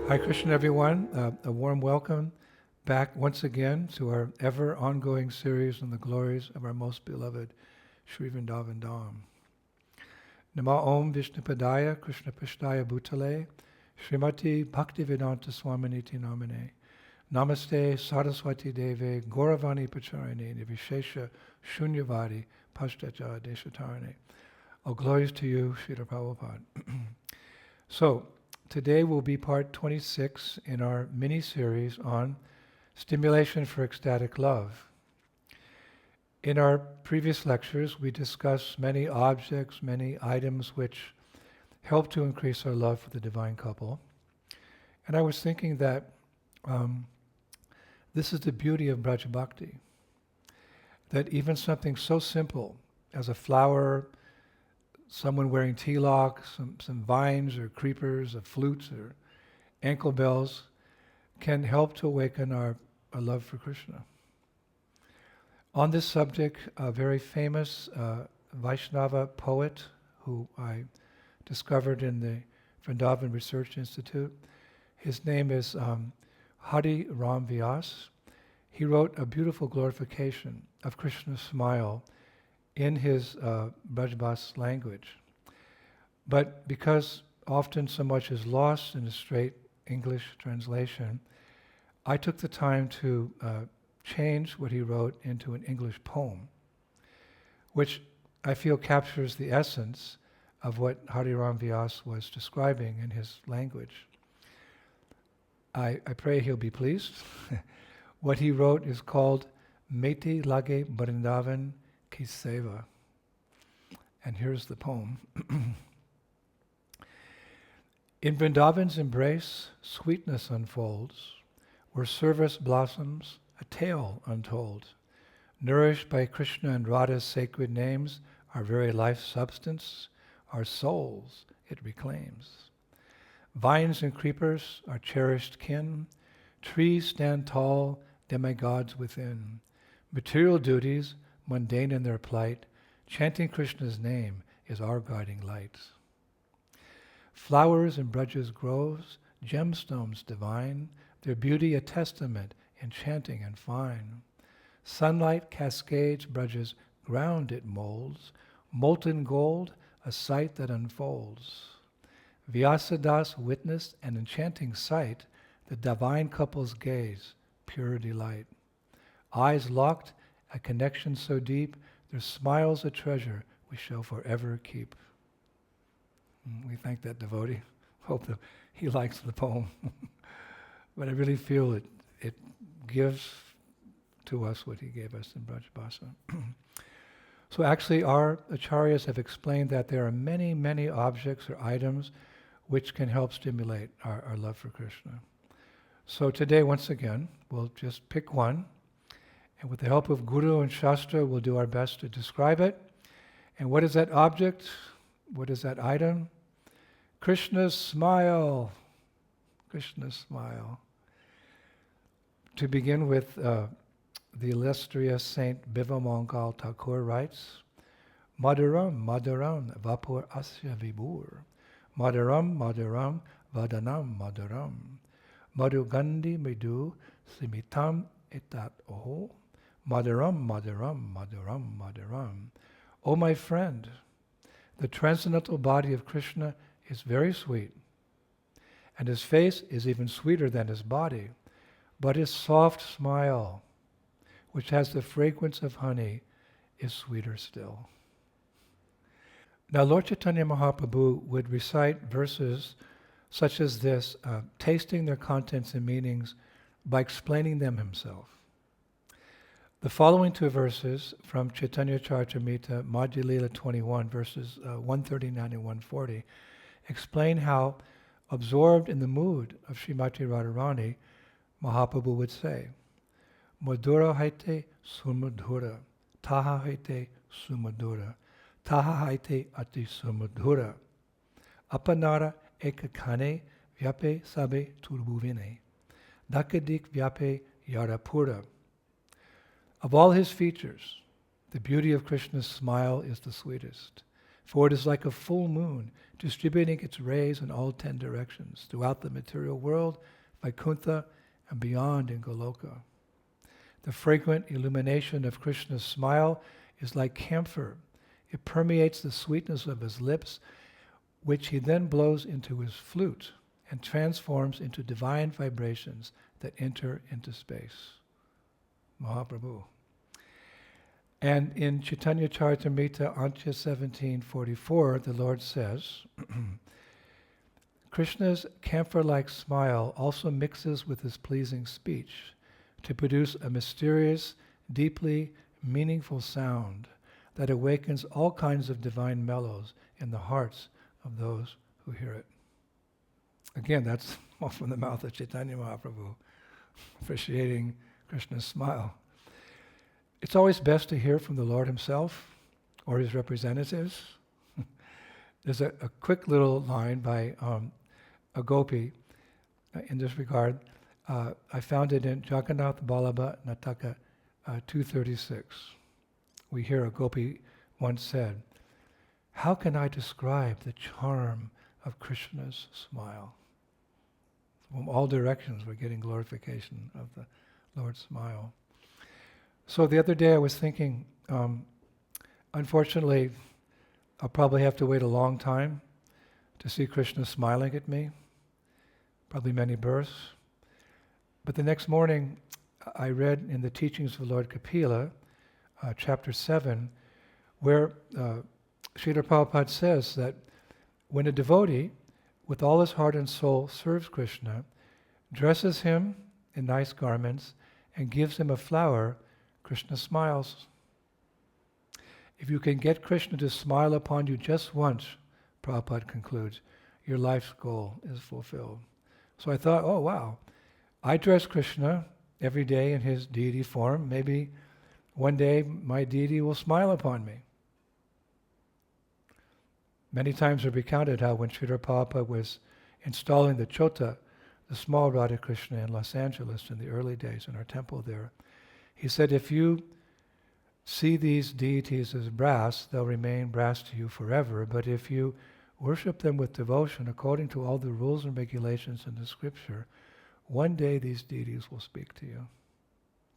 Hi, Krishna, everyone. A warm welcome back once again to our ever ongoing series on the glories of our most beloved Sri Vrindavan Dham. Nama Om Vishnupadaya Krishna Pashtaya Bhutale Srimati Bhaktivedanta Swaminiti Namane Namaste Saraswati Deve Gauravani Pacharini Nivishesha Shunyavadi Pashtaja Deshatarane. All glories to you, Srila Prabhupada. So, today will be part 26 in our mini-series on Stimulation for Ecstatic Love. In our previous lectures, we discussed many objects, many items which help to increase our love for the divine couple. And I was thinking that this is the beauty of Braja Bhakti, that even something so simple as a flower, someone wearing tilak, some vines or creepers or flutes or ankle bells can help to awaken our love for Krishna. On this subject, a very famous Vaishnava poet who I discovered in the Vrindavan Research Institute, his name is Hari Ram Vyas. He wrote a beautiful glorification of Krishna's smile in his Brajbas language. But because often so much is lost in a straight English translation, I took the time to change what he wrote into an English poem, which I feel captures the essence of what Hariram Vyas was describing in his language. I pray he'll be pleased. What he wrote is called Meti Lage Vrindavan Ki Seva. And here's the poem. In Vrindavan's embrace, sweetness unfolds, where service blossoms, a tale untold. Nourished by Krishna and Radha's sacred names, our very life substance, our souls it reclaims. Vines and creepers are cherished kin, trees stand tall, demigods within. Material duties, mundane in their plight, chanting Krishna's name is our guiding light. Flowers in Braja's groves, gemstones divine, their beauty a testament, enchanting and fine. Sunlight cascades Braja's ground it molds, molten gold, a sight that unfolds. Vyasadas witnessed an enchanting sight, the divine couple's gaze, pure delight. Eyes locked, a connection so deep, their smiles a treasure we shall forever keep. We thank that devotee. Hope that he likes the poem. But I really feel it gives to us what he gave us in Brajbasa. So actually our acharyas have explained that there are many, many objects or items which can help stimulate our love for Krishna. So today, once again, we'll just pick one. And with the help of Guru and Shastra, we'll do our best to describe it. And what is that object? What is that item? Krishna's smile. Krishna's smile. To begin with, the illustrious Saint Bivamangal Thakur writes, Madhuram, Madhuram, Vapur Asya Vibhur. Madhuram, Madhuram, Vadanam, Madhuram. Madhugandhi Mridu Simitam Etat Oho. Madhuram, Madhuram, Madhuram, Madhuram. O my friend, the transcendental body of Krishna is very sweet, and his face is even sweeter than his body, but his soft smile, which has the fragrance of honey, is sweeter still. Now Lord Chaitanya Mahaprabhu would recite verses such as this, tasting their contents and meanings by explaining them himself. The following two verses from Chaitanya Charitamrita, Madhya Lila 21, verses 139 and 140, explain how, absorbed in the mood of Srimati Radharani, Mahaprabhu would say, Madhura haite sumadhura, taha haite sumadhura, taha haite ati sumadhura, apanara ekakane vyape sabe turbuvine, dakadik vyape yarapura. Of all his features, the beauty of Krishna's smile is the sweetest. For it is like a full moon, distributing its rays in all 10 directions, throughout the material world, Vaikuntha, and beyond in Goloka. The fragrant illumination of Krishna's smile is like camphor. It permeates the sweetness of his lips, which he then blows into his flute and transforms into divine vibrations that enter into space. Mahaprabhu. And in Chaitanya Charitamrita, Antya 1744, the Lord says, Krishna's camphor-like smile also mixes with his pleasing speech to produce a mysterious, deeply meaningful sound that awakens all kinds of divine mellows in the hearts of those who hear it. Again, that's all from the mouth of Chaitanya Mahaprabhu, appreciating Krishna's smile. It's always best to hear from the Lord himself or his representatives. There's a quick little line by a Gopi in this regard. I found it in Jagannath Ballabha Nataka 236. We hear a Gopi once said, "How can I describe the charm of Krishna's smile?" From all directions we're getting glorification of the Lord's smile. So the other day I was thinking, unfortunately, I'll probably have to wait a long time to see Krishna smiling at me, probably many births. But the next morning I read in the teachings of Lord Kapila, chapter 7, where Srila Prabhupada says that when a devotee, with all his heart and soul, serves Krishna, dresses him in nice garments, and gives him a flower, Krishna smiles. If you can get Krishna to smile upon you just once, Prabhupada concludes, your life's goal is fulfilled. So I thought, oh wow, I dress Krishna every day in his deity form. Maybe one day my deity will smile upon me. Many times are recounted how when Srila Prabhupada was installing the Chota, the small Radha Krishna in Los Angeles in the early days in our temple there, he said, if you see these deities as brass, they'll remain brass to you forever, but if you worship them with devotion according to all the rules and regulations in the scripture, one day these deities will speak to you.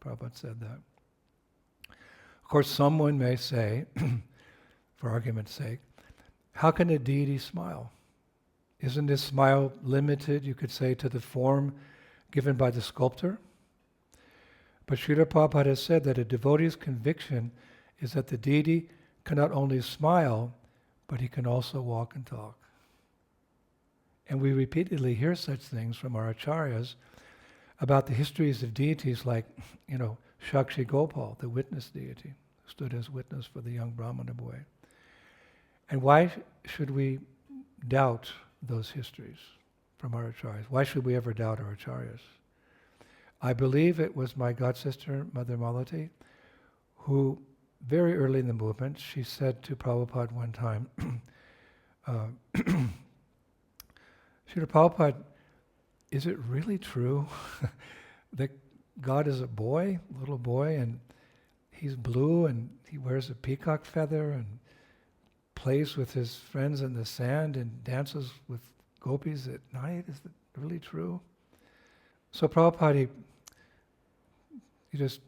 Prabhupada said that. Of course, someone may say, for argument's sake, how can a deity smile? Isn't this smile limited, you could say, to the form given by the sculptor? But Srila Prabhupada has said that a devotee's conviction is that the deity can not only smile, but he can also walk and talk. And we repeatedly hear such things from our acharyas about the histories of deities like, Shakshi Gopal, the witness deity, who stood as witness for the young Brahmana boy. And why should we doubt those histories from our acharyas? Why should we ever doubt our acharyas? I believe it was my godsister, Mother Malati, who very early in the movement, she said to Prabhupada one time, Srila Prabhupada, is it really true that God is a boy, little boy, and he's blue and he wears a peacock feather and plays with his friends in the sand and dances with gopis at night? Is it really true? So Prabhupada, he just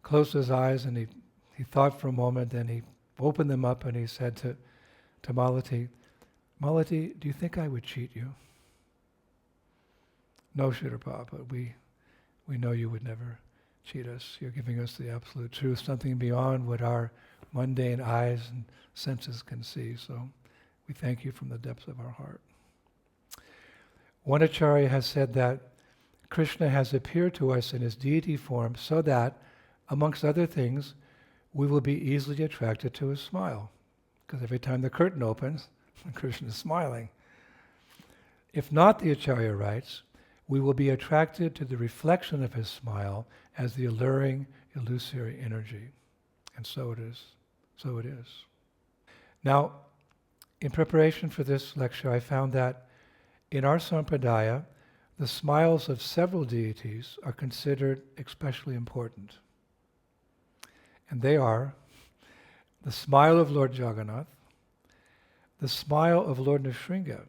closed his eyes and he thought for a moment, then he opened them up and he said to Malati, Malati, do you think I would cheat you? No, Srila Prabhupada, we know you would never cheat us. You're giving us the absolute truth, something beyond what our mundane eyes and senses can see. So we thank you from the depths of our heart. One acharya has said that Krishna has appeared to us in his deity form so that, amongst other things, we will be easily attracted to his smile. Because every time the curtain opens, Krishna is smiling. If not, the acharya writes, we will be attracted to the reflection of his smile as the alluring, illusory energy. And so it is. So it is. Now, in preparation for this lecture, I found that in our sampradaya, the smiles of several deities are considered especially important. And they are the smile of Lord Jagannath, the smile of Lord Nrsimha,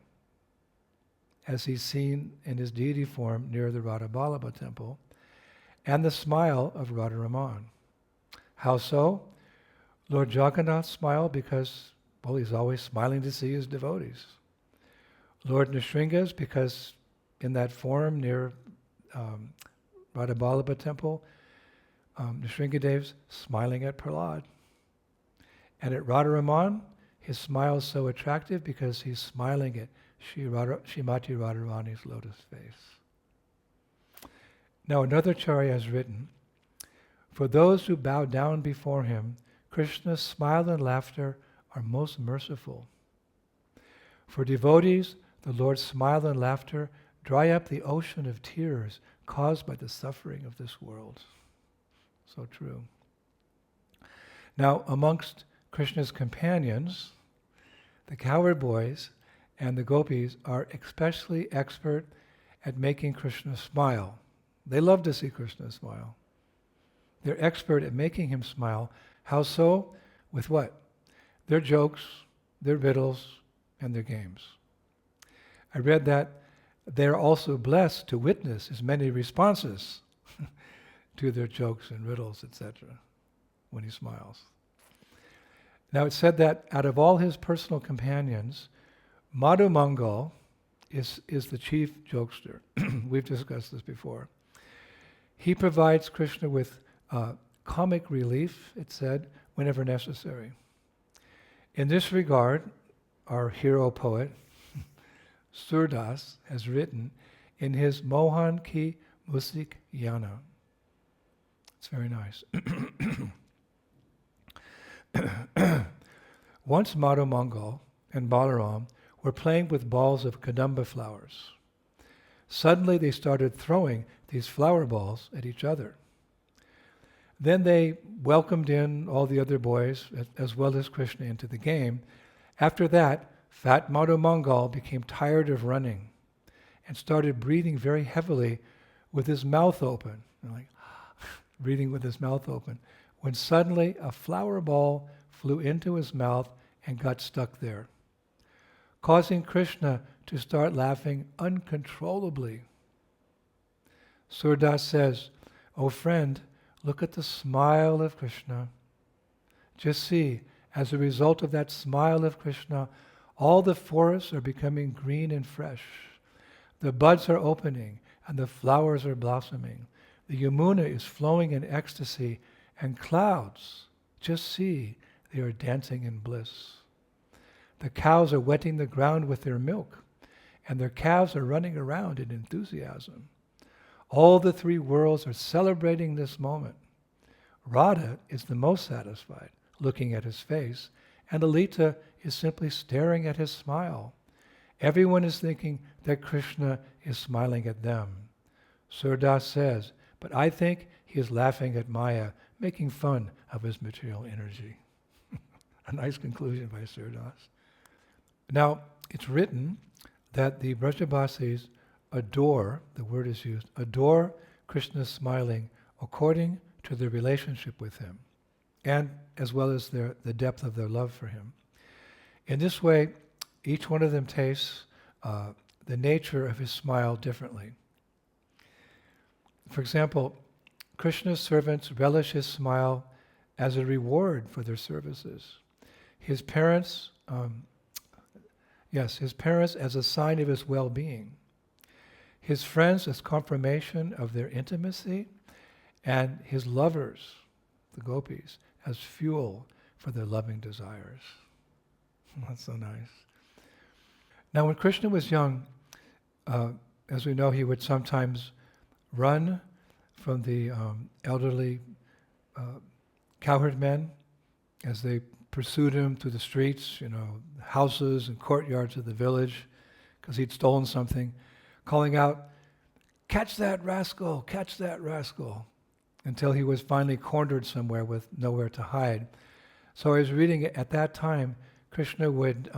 as he's seen in his deity form near the Radhaballabha temple, and the smile of Radharaman. How so? Lord Jagannath smiled because, well, he's always smiling to see his devotees. Lord Nrsimha's because in that form near Radhaballabha temple, Nrsimhadev's smiling at Prahlad. And at Radharaman, his smile is so attractive because he's smiling at Srimati Radharani's lotus face. Now another Acharya has written, for those who bow down before him, Krishna's smile and laughter are most merciful. For devotees, the Lord's smile and laughter dry up the ocean of tears caused by the suffering of this world. So true. Now, amongst Krishna's companions, the cowherd boys and the gopis are especially expert at making Krishna smile. They love to see Krishna smile. They're expert at making him smile. How so? With what? Their jokes, their riddles, and their games. I read that they're also blessed to witness his many responses to their jokes and riddles, etc., when he smiles. Now it's said that out of all his personal companions, Madhu Mangal is the chief jokester. We've discussed this before. He provides Krishna with comic relief, it said, whenever necessary. In this regard, our hero poet, Surdas, has written in his Mohan Ki Musik Yana. It's very nice. Once Madhu Mangal and Balaram were playing with balls of kadamba flowers. Suddenly they started throwing these flower balls at each other. Then they welcomed in all the other boys, as well as Krishna, into the game. After that, fat Madhu Mangal became tired of running and started breathing very heavily with his mouth open, breathing with his mouth open, when suddenly a flower ball flew into his mouth and got stuck there, causing Krishna to start laughing uncontrollably. Surdas says, "Oh friend, look at the smile of Krishna. Just see, as a result of that smile of Krishna, all the forests are becoming green and fresh. The buds are opening and the flowers are blossoming. The Yamuna is flowing in ecstasy, and clouds, just see, they are dancing in bliss. The cows are wetting the ground with their milk, and their calves are running around in enthusiasm. All the three worlds are celebrating this moment. Radha is the most satisfied, looking at his face, and Lalita is simply staring at his smile. Everyone is thinking that Krishna is smiling at them." Surdas says, "But I think he is laughing at Maya, making fun of his material energy." A nice conclusion by Surdas. Now, it's written that the Brajabasis adore, the word is used, adore Krishna's smiling according to their relationship with him, and as well as the depth of their love for him. In this way, each one of them tastes the nature of his smile differently. For example, Krishna's servants relish his smile as a reward for their services. His parents as a sign of his well-being. His friends as confirmation of their intimacy, and his lovers, the gopis, as fuel for their loving desires. That's so nice. Now when Krishna was young, as we know, he would sometimes run from the elderly cowherd men as they pursued him through the streets, houses and courtyards of the village, because he'd stolen something, calling out, "Catch that rascal, catch that rascal," until he was finally cornered somewhere with nowhere to hide. So I was reading at that time, Krishna would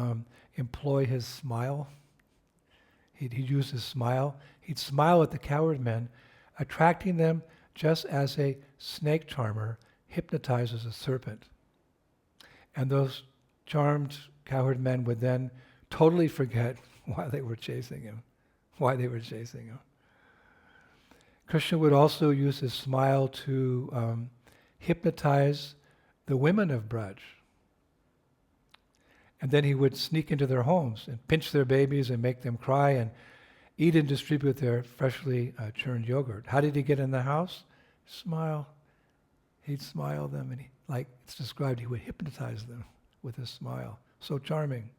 employ his smile. He'd use his smile. He'd smile at the cowherd men, attracting them just as a snake charmer hypnotizes a serpent. And those charmed cowherd men would then totally forget why they were chasing him. Krishna would also use his smile to hypnotize the women of Braj. And then he would sneak into their homes and pinch their babies and make them cry and eat and distribute their freshly churned yogurt. How did he get in the house? Smile. He'd smile them, and like it's described, he would hypnotize them with his smile. So charming.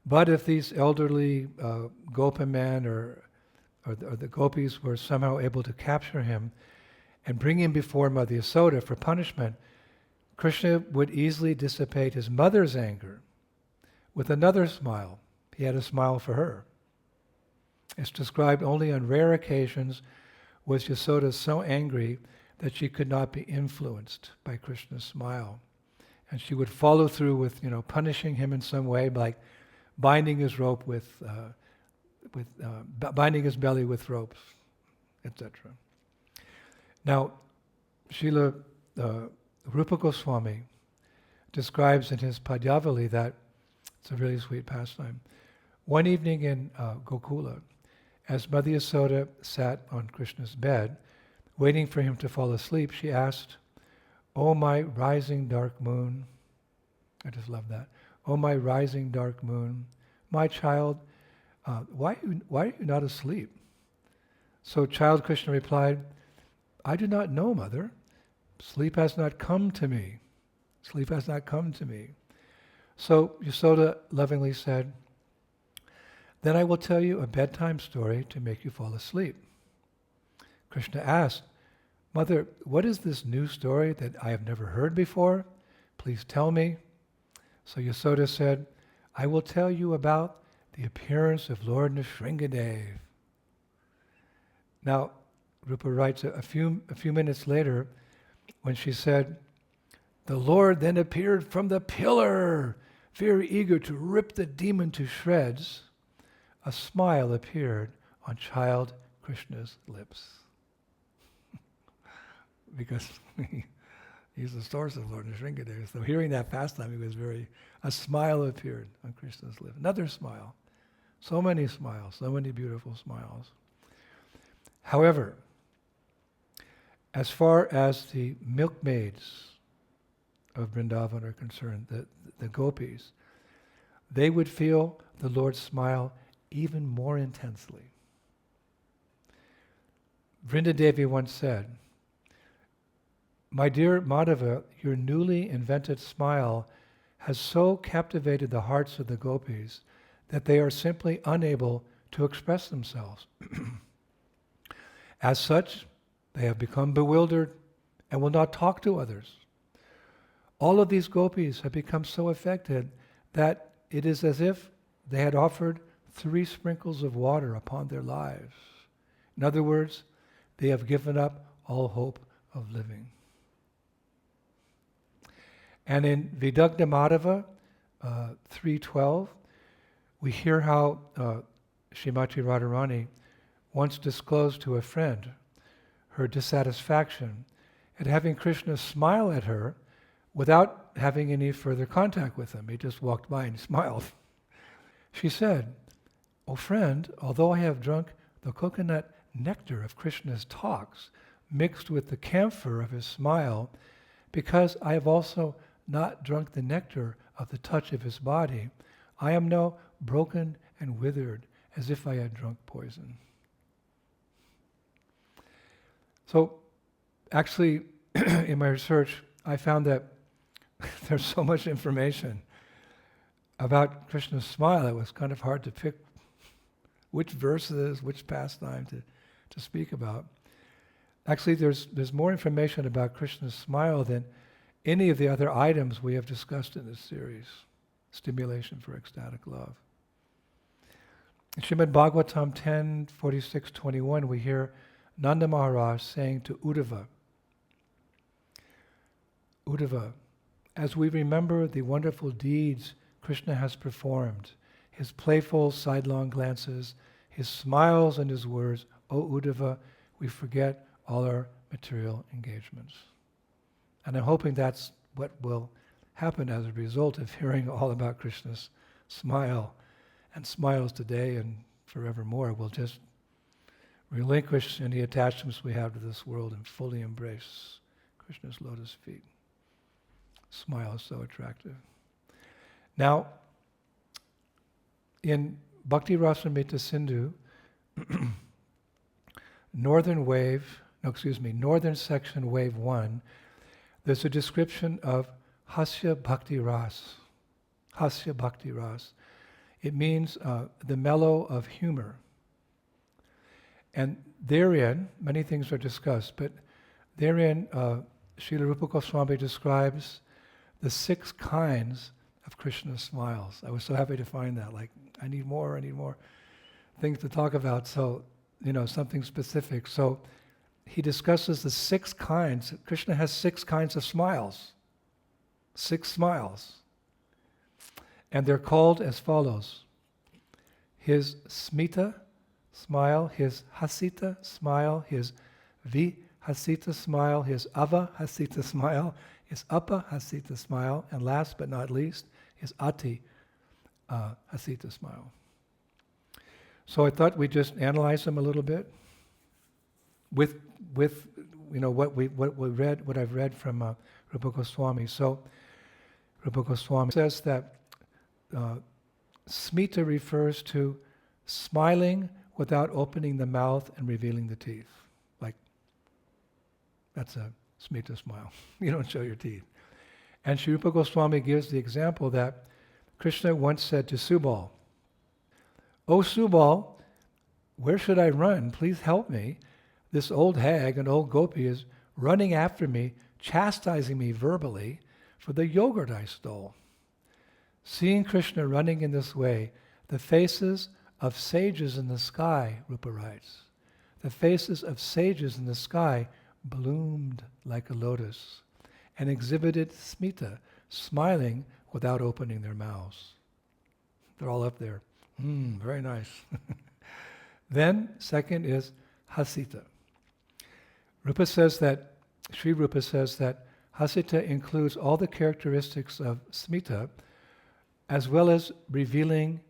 But if these elderly Gopa men or the Gopis were somehow able to capture him and bring him before Mother Yasoda for punishment, Krishna would easily dissipate his mother's anger with another smile. He had a smile for her. It's described only on rare occasions was Yasoda so angry that she could not be influenced by Krishna's smile. And she would follow through with, punishing him in some way, like binding his rope binding his belly with ropes, etc. Now, Srila Rupa Goswami describes in his Padyavali that it's a really sweet pastime. One evening in Gokula, as Mother Yasoda sat on Krishna's bed, waiting for him to fall asleep, she asked, "O my rising dark moon," I just love that, "O my rising dark moon, my child, why are you not asleep?" So child Krishna replied, "I do not know, Mother. Sleep has not come to me. Sleep has not come to me." So Yasoda lovingly said, "Then I will tell you a bedtime story to make you fall asleep." Krishna asked, "Mother, what is this new story that I have never heard before? Please tell me." So Yasoda said, "I will tell you about the appearance of Lord Nrsingadev." Now, Rupa writes a few minutes later, when she said, "The Lord then appeared from the pillar, very eager to rip the demon to shreds," a smile appeared on child Krishna's lips. Because he's the source of Lord Nrsingadev. So hearing that pastime, a smile appeared on Krishna's lips. Another smile. So many smiles, so many beautiful smiles. However, as far as the milkmaids of Vrindavan are concerned, the Gopis, they would feel the Lord's smile even more intensely. Vrindadevi once said, "My dear Madhava, your newly invented smile has so captivated the hearts of the Gopis that they are simply unable to express themselves. As such, they have become bewildered and will not talk to others. All of these Gopis have become so affected that it is as if they had offered 3 sprinkles of water upon their lives. In other words, they have given up all hope of living." And in Vidagdha Madhava 3:12, we hear how Srimati Radharani once disclosed to a friend her dissatisfaction at having Krishna smile at her without having any further contact with him. He just walked by and smiled. She said, "O friend, although I have drunk the coconut nectar of Krishna's talks mixed with the camphor of his smile, because I have also not drunk the nectar of the touch of his body, I am now broken and withered as if I had drunk poison." So, actually, in my research, I found that there's so much information about Krishna's smile, it was kind of hard to pick which verses, which pastime to speak about. Actually, there's more information about Krishna's smile than any of the other items we have discussed in this series, Stimulation for Ecstatic Love. In Srimad Bhagavatam 10:46-21, we hear Nanda Maharaj saying to Uddhava, "Uddhava, as we remember the wonderful deeds Krishna has performed, his playful sidelong glances, his smiles and his words, O Uddhava, we forget all our material engagements." And I'm hoping that's what will happen as a result of hearing all about Krishna's smile and smiles today and forevermore. We'll just relinquish any attachments we have to this world and fully embrace Krishna's lotus feet. Smile is so attractive. Now, in Bhakti Rasamrita Sindhu, northern section, wave 1, there's a description of Hasya Bhakti Ras. Hasya Bhakti Ras. It means the mellow of humor. And therein, many things are discussed, but therein, Srila Rupa Goswami describes the 6 kinds of Krishna's smiles. I was so happy to find that. Like, I need more things to talk about, so, something specific. So he discusses the 6 kinds. Krishna has 6 kinds of smiles. 6 smiles. And they're called as follows. His smita smile, his hasita smile, his vihasita smile, his avahasita smile, his apahasita smile, and last but not least, his ati hasita smile. So I thought we'd just analyze them a little bit with what I've read from Rupa Goswami. So Rupa Goswami says that smita refers to smiling without opening the mouth and revealing the teeth. Like, that's a smita smile. You don't show your teeth. And Sri Rupa Goswami gives the example that Krishna once said to Subal, "O Subal, where should I run? Please help me. This old hag, an old gopi, is running after me, chastising me verbally for the yogurt I stole." Seeing Krishna running in this way, the faces of sages in the sky, Rupa writes, the faces of sages in the sky bloomed like a lotus and exhibited smita, smiling without opening their mouths. They're all up there. Very nice. Then, second is hasita. Sri Rupa says that hasita includes all the characteristics of smita, as well as revealing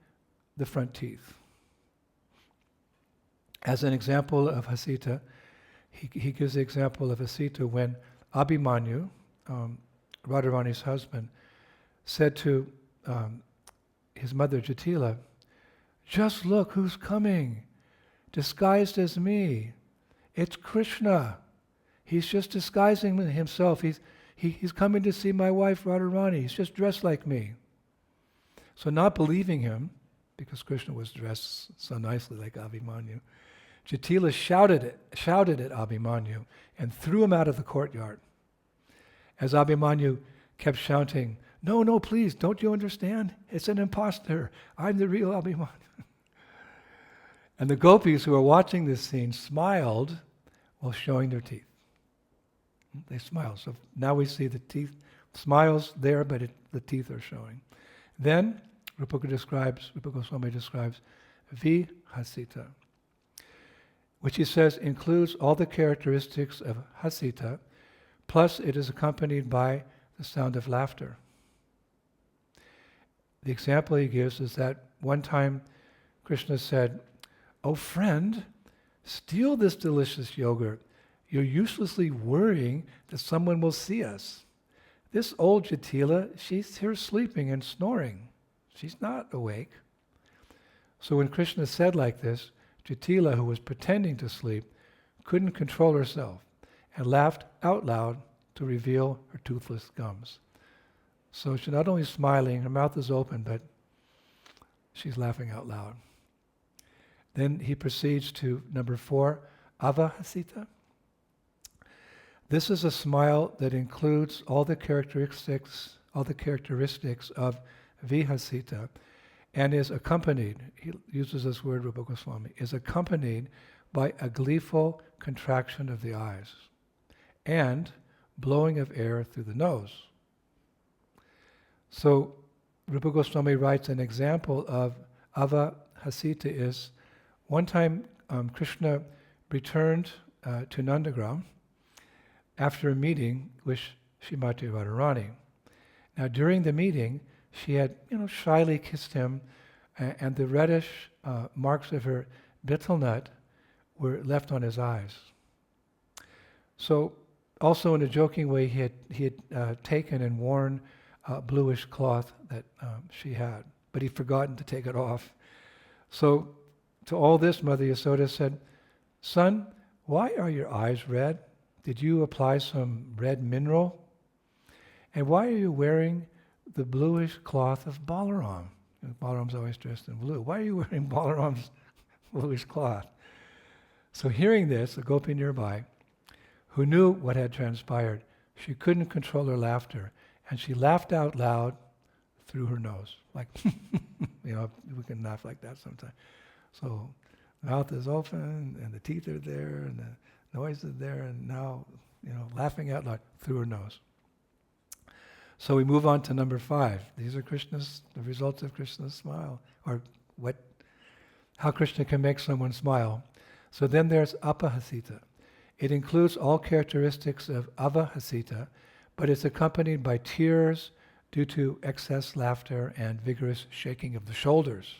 the front teeth. As an example of hasita, he gives the example of hasita when Abhimanyu, Radharani's husband, said to his mother Jatila, "Just look who's coming, disguised as me. It's Krishna. He's just disguising himself. He's coming to see my wife Radharani. He's just dressed like me." So not believing him, because Krishna was dressed so nicely like Abhimanyu, Jatila shouted at Abhimanyu and threw him out of the courtyard. As Abhimanyu kept shouting, No, please, don't you understand? It's an imposter. I'm the real Abhimanyu." And the gopis who were watching this scene smiled while showing their teeth. They smiled. So now we see the teeth, smiles there, but the teeth are showing. Then Rupa Goswami describes vihasita, which he says includes all the characteristics of hasita, plus it is accompanied by the sound of laughter. The example he gives is that one time Krishna said, "Oh friend, steal this delicious yogurt. You're uselessly worrying that someone will see us. This old Jatila, she's here sleeping and snoring. She's not awake." So when Krishna said like this, Jatila, who was pretending to sleep, couldn't control herself and laughed out loud to reveal her toothless gums. So she's not only smiling, her mouth is open, but she's laughing out loud. Then he proceeds to number 4, avahasita. This is a smile that includes all the characteristics of vihasita, and is accompanied, he uses this word, Rupa Goswami, is accompanied by a gleeful contraction of the eyes and blowing of air through the nose. So Rupa Goswami writes an example of avahasita is, one time Krishna returned to Nandagram after a meeting with Srimati Radharani. Now during the meeting, she had, shyly kissed him, and the reddish marks of her betel nut were left on his eyes. So, also in a joking way, he had taken and worn a bluish cloth that she had, but he'd forgotten to take it off. So, to all this, Mother Yasoda said, "Son, why are your eyes red? Did you apply some red mineral? And why are you wearing the bluish cloth of Balaram?" Balaram's always dressed in blue. "Why are you wearing Balaram's bluish cloth?" So hearing this, a gopi nearby, who knew what had transpired, she couldn't control her laughter, and she laughed out loud through her nose. Like, we can laugh like that sometimes. So mouth is open, and the teeth are there, and the noise is there, and now, laughing out loud through her nose. So we move on to number 5. These are the results of Krishna's smile, or how Krishna can make someone smile. So then there's apahasita. It includes all characteristics of avahasita, but it's accompanied by tears due to excess laughter and vigorous shaking of the shoulders.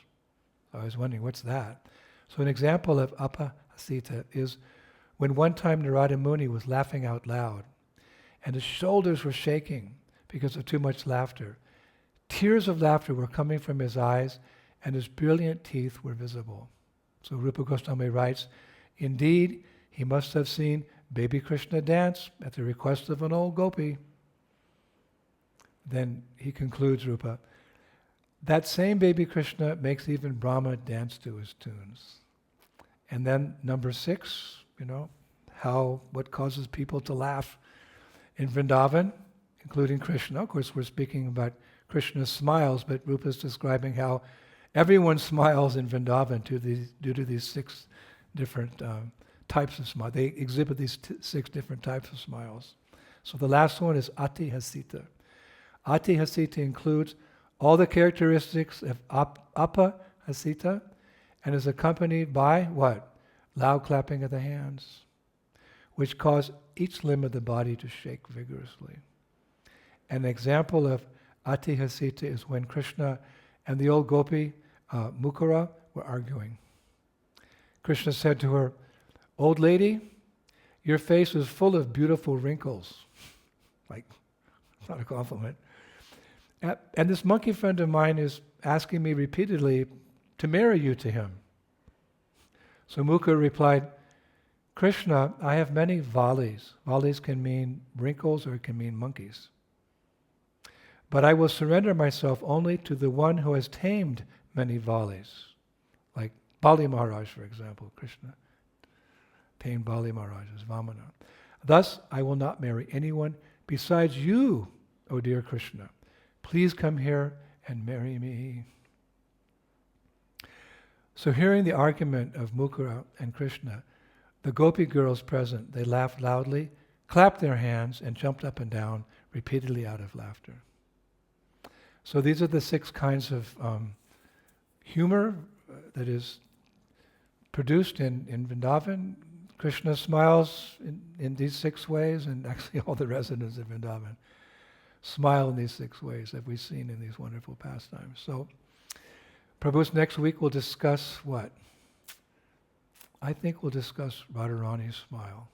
I was wondering, what's that? So an example of apahasita is when one time Narada Muni was laughing out loud, and his shoulders were shaking because of too much laughter. Tears of laughter were coming from his eyes, and his brilliant teeth were visible. So Rupa Goswami writes, "Indeed, he must have seen baby Krishna dance at the request of an old gopi." Then he concludes, Rupa, "That same baby Krishna makes even Brahma dance to his tunes." And then number 6, what causes people to laugh in Vrindavan, including Krishna. Of course, we're speaking about Krishna's smiles, but Rupa is describing how everyone smiles in Vrindavan due to these 6 different types of smile. They exhibit these 6 different types of smiles. So the last one is atihasita. Atihasita includes all the characteristics of apahasita and is accompanied by what? Loud clapping of the hands, which cause each limb of the body to shake vigorously. An example of atihasita is when Krishna and the old gopi, Mukara, were arguing. Krishna said to her, "Old lady, your face is full of beautiful wrinkles." Like, it's not a compliment. And this monkey friend of mine is asking me repeatedly to marry you to him. So Mukara replied, "Krishna, I have many valis." Valis can mean wrinkles or it can mean monkeys. "But I will surrender myself only to the one who has tamed many valis." Like Bali Maharaj, for example, Krishna tamed Bali Maharaj as Vamana. "Thus, I will not marry anyone besides you, O dear Krishna. Please come here and marry me." So hearing the argument of Mukara and Krishna, the gopi girls present, they laughed loudly, clapped their hands, and jumped up and down repeatedly out of laughter. So these are the 6 kinds of humor that is produced in Vrindavan. Krishna smiles in these 6 ways, and actually all the residents of Vrindavan smile in these 6 ways that we've seen in these wonderful pastimes. So Prabhu's next week will discuss what? I think we'll discuss Radharani's smile.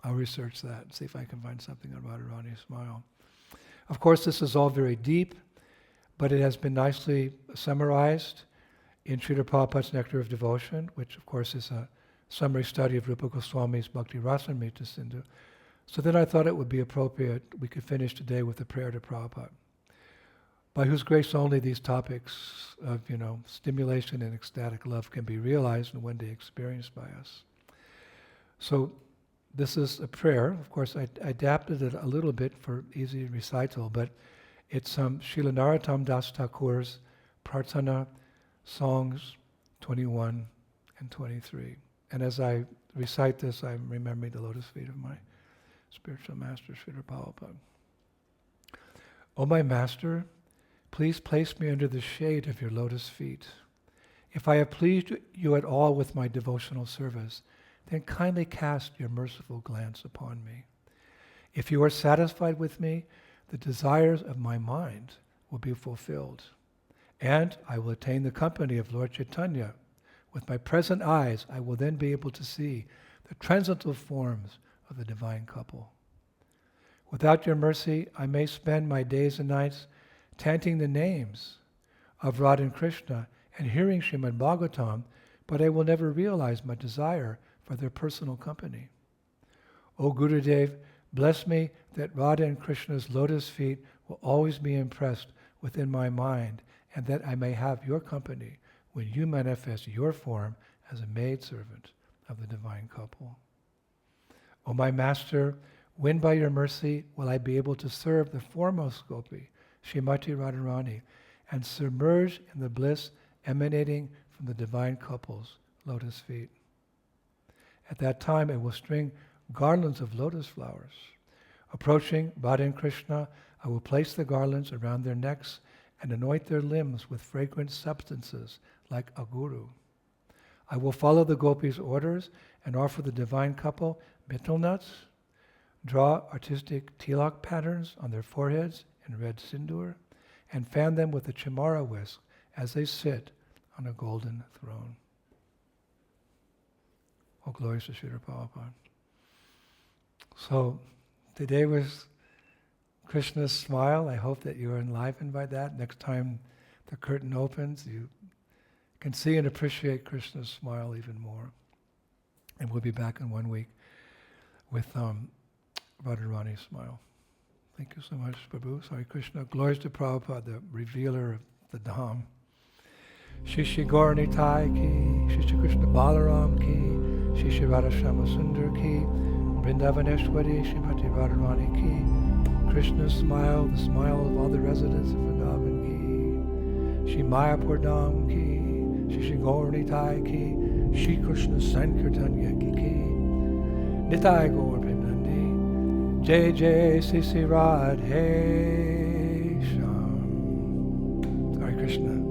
I'll research that and see if I can find something on Radharani's smile. Of course, this is all very deep, but it has been nicely summarized in Srila Prabhupada's Nectar of Devotion, which of course is a summary study of Rupa Goswami's Bhakti Rasamrita Sindhu. So then I thought it would be appropriate we could finish today with a prayer to Prabhupada, by whose grace only these topics of, stimulation and ecstatic love can be realized and one day experienced by us. So this is a prayer. Of course, I adapted it a little bit for easy recital, but it's Srila Narottam Das Thakur's Prarthana Songs 21 and 23. And as I recite this, I'm remembering the lotus feet of my spiritual master, Srila Prabhupada. "O my master, please place me under the shade of your lotus feet. If I have pleased you at all with my devotional service, then kindly cast your merciful glance upon me. If you are satisfied with me, the desires of my mind will be fulfilled. And I will attain the company of Lord Chaitanya. With my present eyes, I will then be able to see the transcendental forms of the divine couple. Without your mercy, I may spend my days and nights chanting the names of Radha and Krishna and hearing Srimad Bhagavatam, but I will never realize my desire for their personal company. O Gurudev, bless me that Radha and Krishna's lotus feet will always be impressed within my mind, and that I may have your company when you manifest your form as a maidservant of the divine couple. O my Master, when by your mercy will I be able to serve the foremost Gopi, Srimati Radharani, and submerge in the bliss emanating from the divine couple's lotus feet? At that time I will string garlands of lotus flowers. Approaching Radha and Krishna, I will place the garlands around their necks and anoint their limbs with fragrant substances like aguru. I will follow the gopis' orders and offer the divine couple betel nuts, draw artistic tilak patterns on their foreheads in red sindoor, and fan them with a chamara whisk as they sit on a golden throne. Oh, glories to Srila Prabhupada. So, today was Krishna's smile. I hope that you are enlivened by that. Next time the curtain opens, you can see and appreciate Krishna's smile even more. And we'll be back in 1 week with Radharani's smile. Thank you so much, Prabhu. Sorry, Krishna. Glories to Prabhupada, the revealer of the Dham. Shri Shri Gaur Nitai ki, Shri Shri Krishna Balaram ki, Shri Shri Radha Shama Sundar ki, Vrindavaneshwari, Srimati Radharani ki, Krishna's smile, the smile of all the residents of Vrindavan ki, Shri Mayapur Dham ki, Shri Shri Gaur Nitai ki, Shri Krishna Sankirtanya ki, Nitai Gaur Vrinandi, Jai Jai Sri Sri Radhe Sham. Hare Krishna.